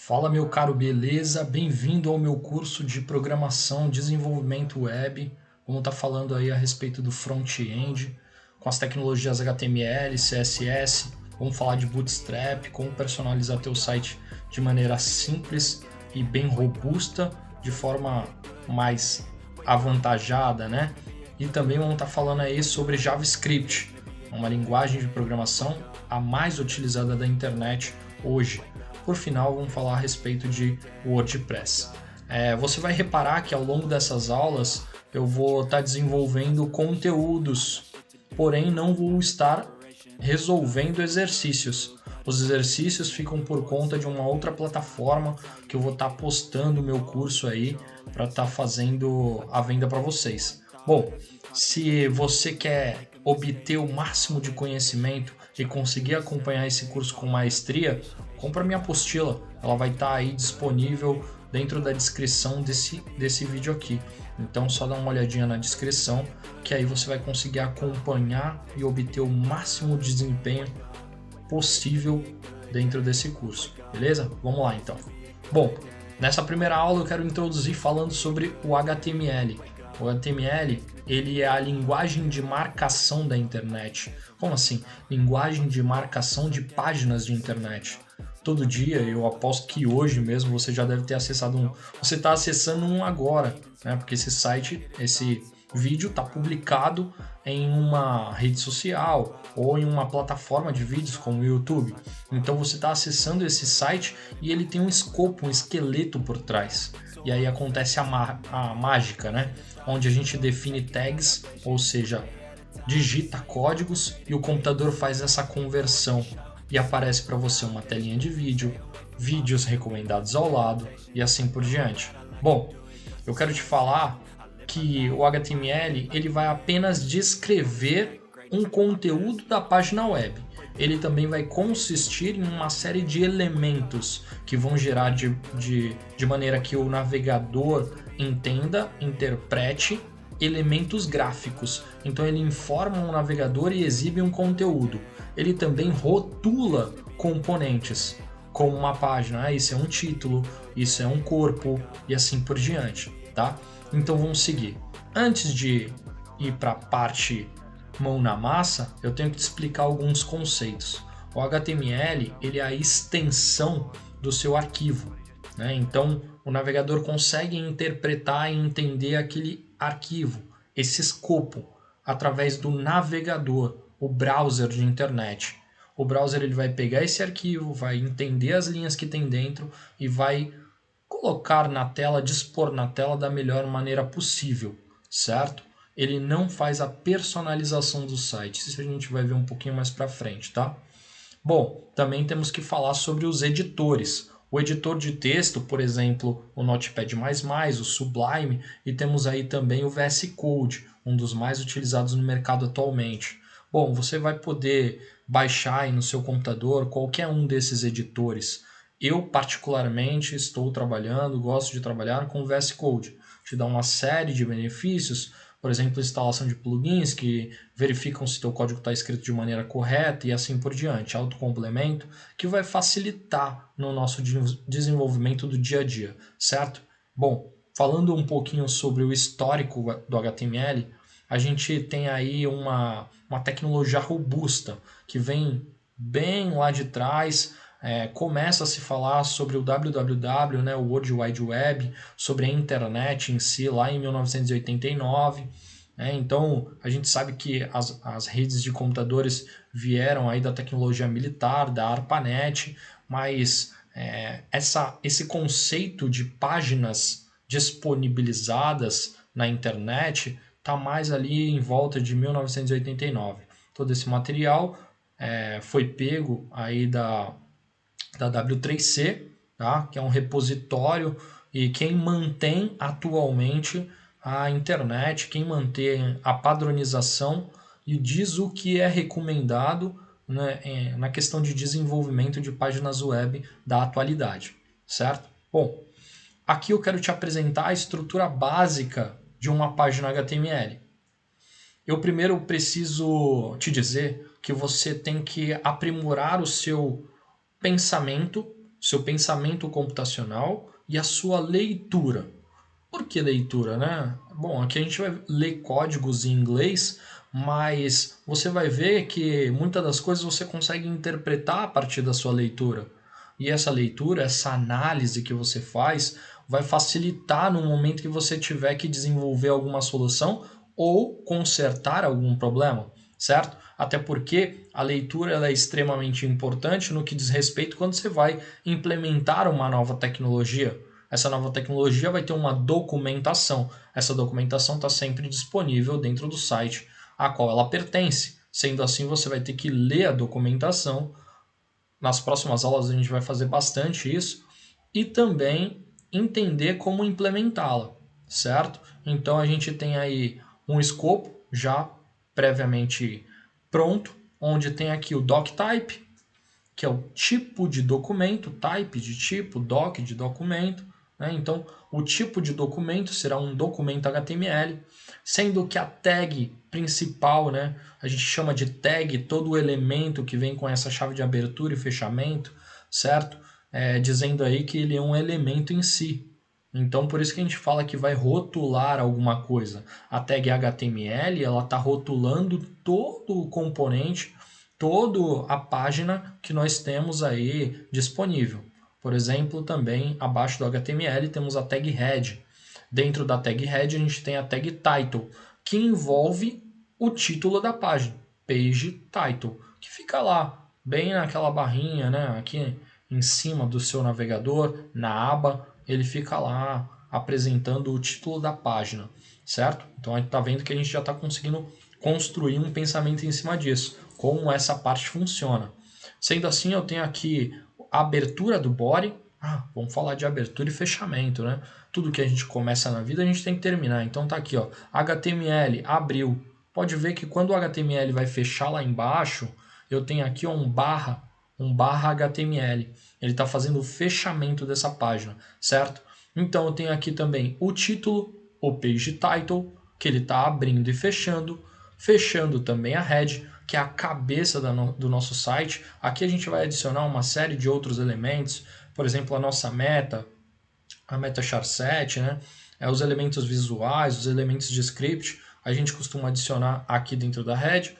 Fala meu caro, beleza? Bem-vindo ao meu curso de programação, desenvolvimento web. Vamos estar falando aí a respeito do front-end, com as tecnologias HTML, CSS. Vamos falar de Bootstrap, como personalizar teu site de maneira simples e bem robusta, de forma mais avantajada, né? E também vamos estar falando aí sobre JavaScript, uma linguagem de programação a mais utilizada da internet hoje. Por final, vamos falar a respeito de WordPress. Você vai reparar que ao longo dessas aulas eu vou estar desenvolvendo conteúdos, porém não vou estar resolvendo exercícios. Os exercícios ficam por conta de uma outra plataforma que eu vou estar postando o meu curso aí para estar fazendo a venda para vocês. Bom, se você quer obter o máximo de conhecimento e conseguir acompanhar esse curso com maestria, compra minha apostila. Ela vai estar aí disponível dentro da descrição desse vídeo aqui. Então só dá uma olhadinha na descrição que aí você vai conseguir acompanhar e obter o máximo desempenho possível dentro desse curso, beleza? Vamos lá então. Bom, nessa primeira aula eu quero introduzir falando sobre o HTML. O HTML, ele é a linguagem de marcação da internet. Como assim? Linguagem de marcação de páginas de internet. Todo dia, eu aposto que hoje mesmo você já deve ter acessado um. Você está acessando um agora, né? Porque esse site, esse vídeo está publicado em uma rede social ou em uma plataforma de vídeos como o YouTube. Então você está acessando esse site e ele tem um escopo, um esqueleto por trás. E aí acontece a mágica, né? Onde a gente define tags, ou seja, digita códigos e o computador faz essa conversão e aparece para você uma telinha de vídeo, vídeos recomendados ao lado e assim por diante. Bom, eu quero te falar que o HTML ele vai apenas descrever um conteúdo da página web. Ele também vai consistir em uma série de elementos que vão gerar de maneira que o navegador entenda, interprete elementos gráficos. Então ele informa o navegador e exibe um conteúdo. Ele também rotula componentes, como uma página. Isso é um título, isso é um corpo e assim por diante, tá? Então vamos seguir. Antes de ir para a parte mão na massa, eu tenho que te explicar alguns conceitos. O HTML ele é a extensão do seu arquivo, né? Então o navegador consegue interpretar e entender aquele arquivo, esse escopo, através do navegador, o browser de internet. O browser ele vai pegar esse arquivo, vai entender as linhas que tem dentro e vai colocar na tela, dispor na tela da melhor maneira possível, certo? Ele não faz a personalização do site, isso a gente vai ver um pouquinho mais para frente, tá? Bom, também temos que falar sobre os editores. O editor de texto, por exemplo, o Notepad++, o Sublime, e temos aí também o VS Code, um dos mais utilizados no mercado atualmente. Bom, você vai poder baixar aí no seu computador qualquer um desses editores. Eu, particularmente, estou trabalhando, gosto de trabalhar com o VS Code. Te dá uma série de benefícios, por exemplo, instalação de plugins que verificam se teu código está escrito de maneira correta e assim por diante. Autocomplemento, que vai facilitar no nosso desenvolvimento do dia a dia, certo? Bom, falando um pouquinho sobre o histórico do HTML, a gente tem aí uma tecnologia robusta que vem bem lá de trás. Começa a se falar sobre o www, né, o World Wide Web, sobre a internet em si, lá em 1989. Então, a gente sabe que as redes de computadores vieram aí da tecnologia militar, da ARPANET, mas esse conceito de páginas disponibilizadas na internet está mais ali em volta de 1989. Todo esse material foi pego aí da W3C, tá? Que é um repositório e quem mantém atualmente a internet, quem mantém a padronização e diz o que é recomendado, né, na questão de desenvolvimento de páginas web da atualidade, certo? Bom, aqui eu quero te apresentar a estrutura básica de uma página HTML. Eu primeiro preciso te dizer que você tem que aprimorar o seu pensamento seu pensamento computacional e a sua leitura. Por que leitura, né? Bom, aqui a gente vai ler códigos em inglês, mas você vai ver que muitas das coisas você consegue interpretar a partir da sua leitura. E essa leitura, essa análise que você faz, vai facilitar no momento que você tiver que desenvolver alguma solução ou consertar algum problema, certo? Até porque a leitura ela é extremamente importante no que diz respeito quando você vai implementar uma nova tecnologia. Essa nova tecnologia vai ter uma documentação. Essa documentação está sempre disponível dentro do site a qual ela pertence. Sendo assim, você vai ter que ler a documentação. Nas próximas aulas a gente vai fazer bastante isso. E também entender como implementá-la, certo? Então a gente tem aí um escopo já previamente pronto, onde tem aqui o doctype, que é o tipo de documento, type de tipo, doc de documento, né? Então, o tipo de documento será um documento HTML, sendo que a tag principal, né, a gente chama de tag todo o elemento que vem com essa chave de abertura e fechamento, certo? Dizendo aí que ele é um elemento em si. Então, por isso que a gente fala que vai rotular alguma coisa. A tag HTML, ela está rotulando todo o componente, toda a página que nós temos aí disponível. Por exemplo, também abaixo do HTML temos a tag head. Dentro da tag head a gente tem a tag title, que envolve o título da página, page title, que fica lá, bem naquela barrinha, né, aqui em cima do seu navegador, na aba, ele fica lá apresentando o título da página, certo? Então a gente está vendo que a gente já está conseguindo construir um pensamento em cima disso, como essa parte funciona. Sendo assim, eu tenho aqui a abertura do body. Vamos falar de abertura e fechamento, né? Tudo que a gente começa na vida a gente tem que terminar. Então tá aqui, ó, HTML abriu. Pode ver que quando o HTML vai fechar lá embaixo, eu tenho aqui ó, um barra HTML. Ele está fazendo o fechamento dessa página, certo? Então eu tenho aqui também o título, o page title, que ele está abrindo e fechando também a head, que é a cabeça do nosso site. Aqui a gente vai adicionar uma série de outros elementos, por exemplo, a nossa meta, a meta charset, né? Os elementos visuais, os elementos de script, a gente costuma adicionar aqui dentro da head.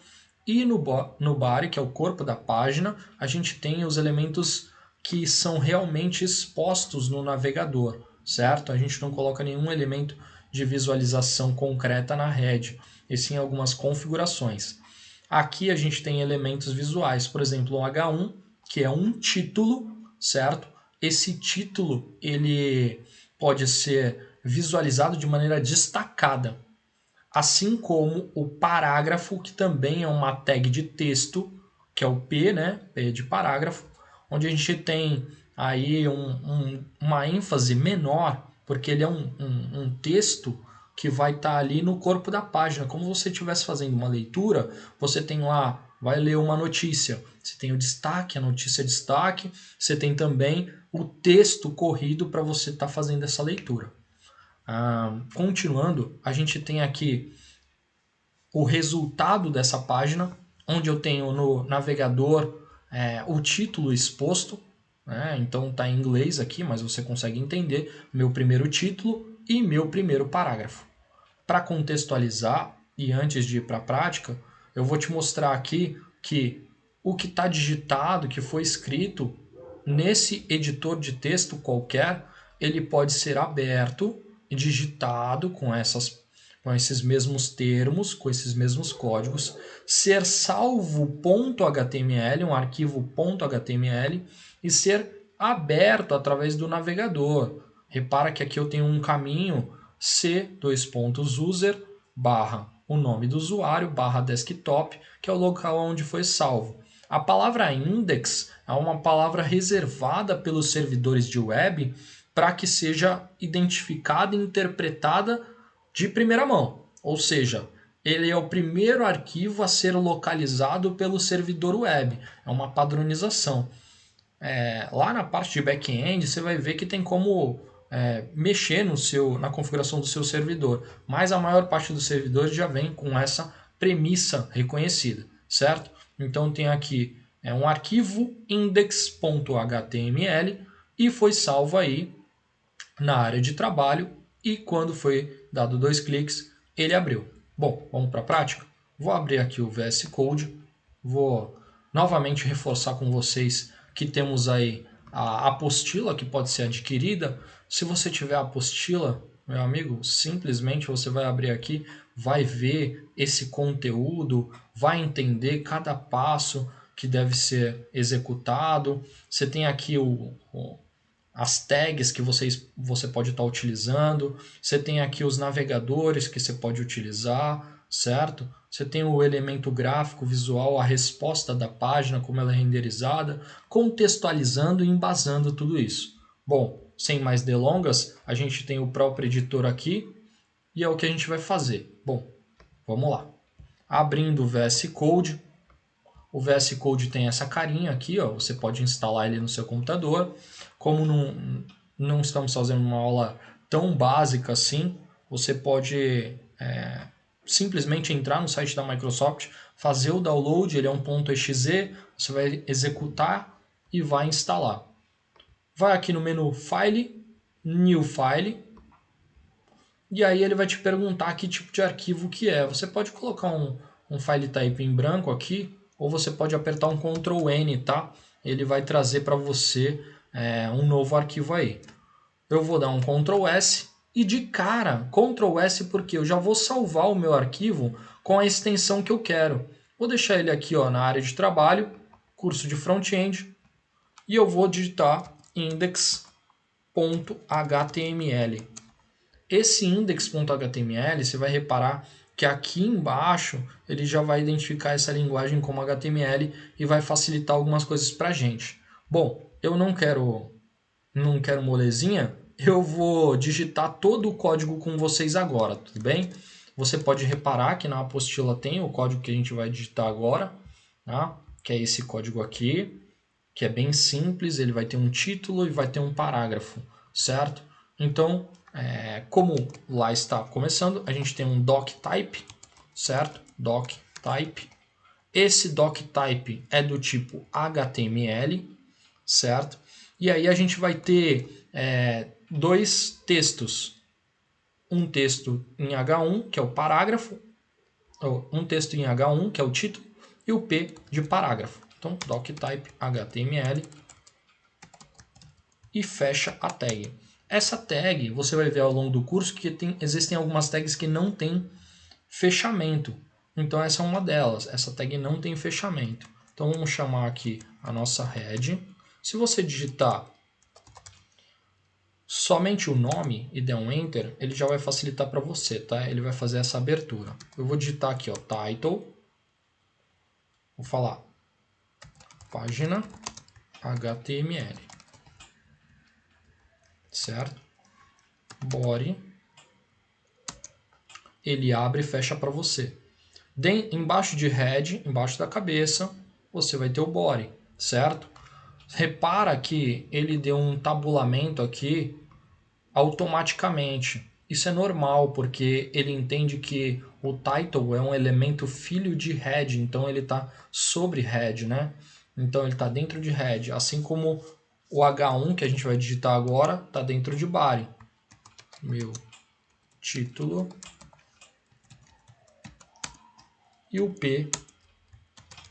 E no body, que é o corpo da página, a gente tem os elementos que são realmente expostos no navegador, certo? A gente não coloca nenhum elemento de visualização concreta na head, e sim algumas configurações. Aqui a gente tem elementos visuais, por exemplo, o H1, que é um título, certo? Esse título ele pode ser visualizado de maneira destacada, assim como o parágrafo, que também é uma tag de texto, que é o P, né? P de parágrafo, onde a gente tem aí uma ênfase menor, porque ele é um texto que vai estar ali no corpo da página. Como você estivesse fazendo uma leitura, você tem lá, vai ler uma notícia. Você tem o destaque, a notícia destaque, você tem também o texto corrido para você estar fazendo essa leitura. Continuando, a gente tem aqui o resultado dessa página, onde eu tenho no navegador o título exposto, né? Então está em inglês aqui, mas você consegue entender meu primeiro título e meu primeiro parágrafo. Para contextualizar e antes de ir para a prática, eu vou te mostrar aqui que o que está digitado, que foi escrito nesse editor de texto qualquer, ele pode ser aberto e digitado com esses mesmos termos, com esses mesmos códigos, ser salvo .html, um arquivo .html, e ser aberto através do navegador. Repara que aqui eu tenho um caminho c:user barra o nome do usuário barra desktop, que é o local onde foi salvo. A palavra index é uma palavra reservada pelos servidores de web para que seja identificada e interpretada de primeira mão. Ou seja, ele é o primeiro arquivo a ser localizado pelo servidor web. É uma padronização. Lá na parte de back-end, você vai ver que tem como mexer na configuração do seu servidor. Mas a maior parte dos servidores já vem com essa premissa reconhecida, certo? Então tem aqui um arquivo index.html, e foi salvo aí na área de trabalho e quando foi dado 2 cliques, ele abriu. Bom, vamos para a prática? Vou abrir aqui o VS Code, vou novamente reforçar com vocês que temos aí a apostila que pode ser adquirida. Se você tiver a apostila, meu amigo, simplesmente você vai abrir aqui, vai ver esse conteúdo, vai entender cada passo que deve ser executado. Você tem aqui as tags que você pode estar utilizando, você tem aqui os navegadores que você pode utilizar, certo? Você tem o elemento gráfico, visual, a resposta da página, como ela é renderizada, contextualizando e embasando tudo isso. Bom, sem mais delongas, a gente tem o próprio editor aqui e é o que a gente vai fazer. Bom, vamos lá. Abrindo o VS Code, o VS Code tem essa carinha aqui, ó, você pode instalar ele no seu computador. Como não estamos fazendo uma aula tão básica assim, você pode simplesmente entrar no site da Microsoft, fazer o download, ele é um .exe, você vai executar e vai instalar. Vai aqui no menu File, New File, e aí ele vai te perguntar que tipo de arquivo que é. Você pode colocar um file type em branco aqui, ou você pode apertar um Ctrl N, tá? Ele vai trazer para você um novo arquivo aí. Eu vou dar um Ctrl S e de cara, Ctrl S porque eu já vou salvar o meu arquivo com a extensão que eu quero. Vou deixar ele aqui ó, na área de trabalho, curso de front-end, e eu vou digitar index.html. Esse index.html, você vai reparar que aqui embaixo ele já vai identificar essa linguagem como HTML e vai facilitar algumas coisas para a gente. Bom, eu não quero molezinha, eu vou digitar todo o código com vocês agora, tudo bem? Você pode reparar que na apostila tem o código que a gente vai digitar agora, tá? Que é esse código aqui, que é bem simples, ele vai ter um título e vai ter um parágrafo, certo? Então, como lá está começando, a gente tem um doctype, certo? Doctype. Esse doctype é do tipo HTML, certo? E aí a gente vai ter dois textos. Um texto em H1, que é o parágrafo, um texto em H1, que é o título, e o P de parágrafo. Então, doctype HTML e fecha a tag. Essa tag, você vai ver ao longo do curso que existem algumas tags que não tem fechamento. Então essa é uma delas, essa tag não tem fechamento. Então vamos chamar aqui a nossa head. Se você digitar somente o nome e der um enter, ele já vai facilitar para você, tá? Ele vai fazer essa abertura. Eu vou digitar aqui, ó, title. Vou falar página HTML. Certo? Body. Ele abre e fecha para você. Embaixo de head, embaixo da cabeça, você vai ter o body, certo? Repara que ele deu um tabulamento aqui automaticamente. Isso é normal, porque ele entende que o title é um elemento filho de head, então ele está sobre head, né? Então ele está dentro de head, assim como o H1 que a gente vai digitar agora está dentro de body. Meu título e o P,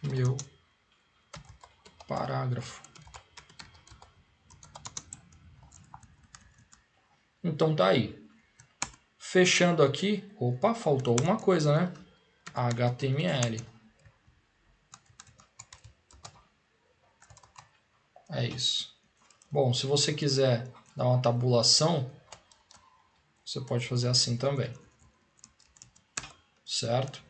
meu parágrafo. Então tá aí. Fechando aqui, opa, faltou alguma coisa, né? HTML. É isso. Bom, se você quiser dar uma tabulação, você pode fazer assim também. Certo?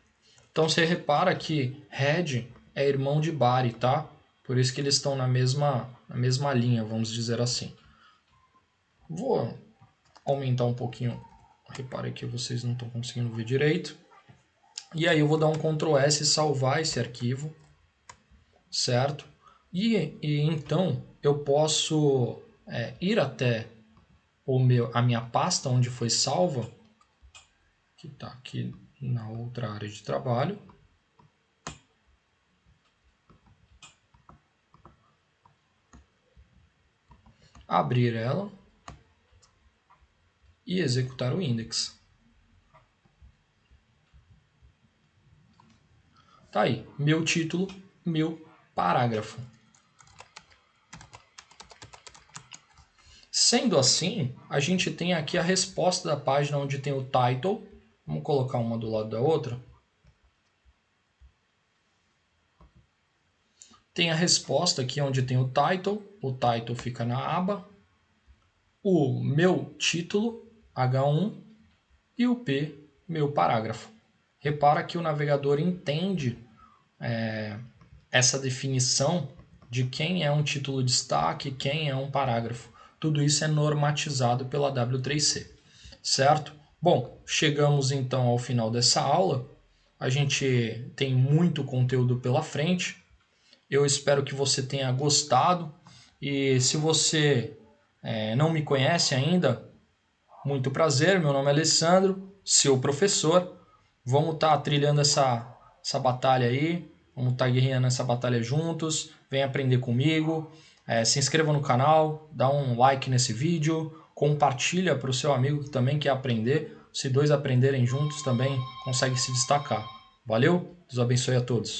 Então você repara que head é irmão de body, tá? Por isso que eles estão na mesma linha, vamos dizer assim. Vou aumentar um pouquinho. Repare que vocês não estão conseguindo ver direito. E aí eu vou dar um Ctrl S e salvar esse arquivo, certo? E então eu posso ir até a minha pasta onde foi salva, que está aqui na outra área de trabalho. abrir ela e executar o index. Tá aí, meu título, meu parágrafo. Sendo assim, a gente tem aqui a resposta da página onde tem o title. Vamos colocar uma do lado da outra. Tem a resposta aqui onde tem o title fica na aba, o meu título, H1, e o P, meu parágrafo. Repara que o navegador entende essa definição de quem é um título de destaque, quem é um parágrafo. Tudo isso é normatizado pela W3C, certo? Bom, chegamos então ao final dessa aula. A gente tem muito conteúdo pela frente. Eu espero que você tenha gostado. E se você não me conhece ainda, muito prazer, meu nome é Alessandro, seu professor. Vamos estar trilhando essa batalha aí, vamos estar guerreando essa batalha juntos. Vem aprender comigo. Se inscreva no canal, dá um like nesse vídeo, compartilha para o seu amigo que também quer aprender. Se dois aprenderem juntos também consegue se destacar. Valeu, Deus abençoe a todos.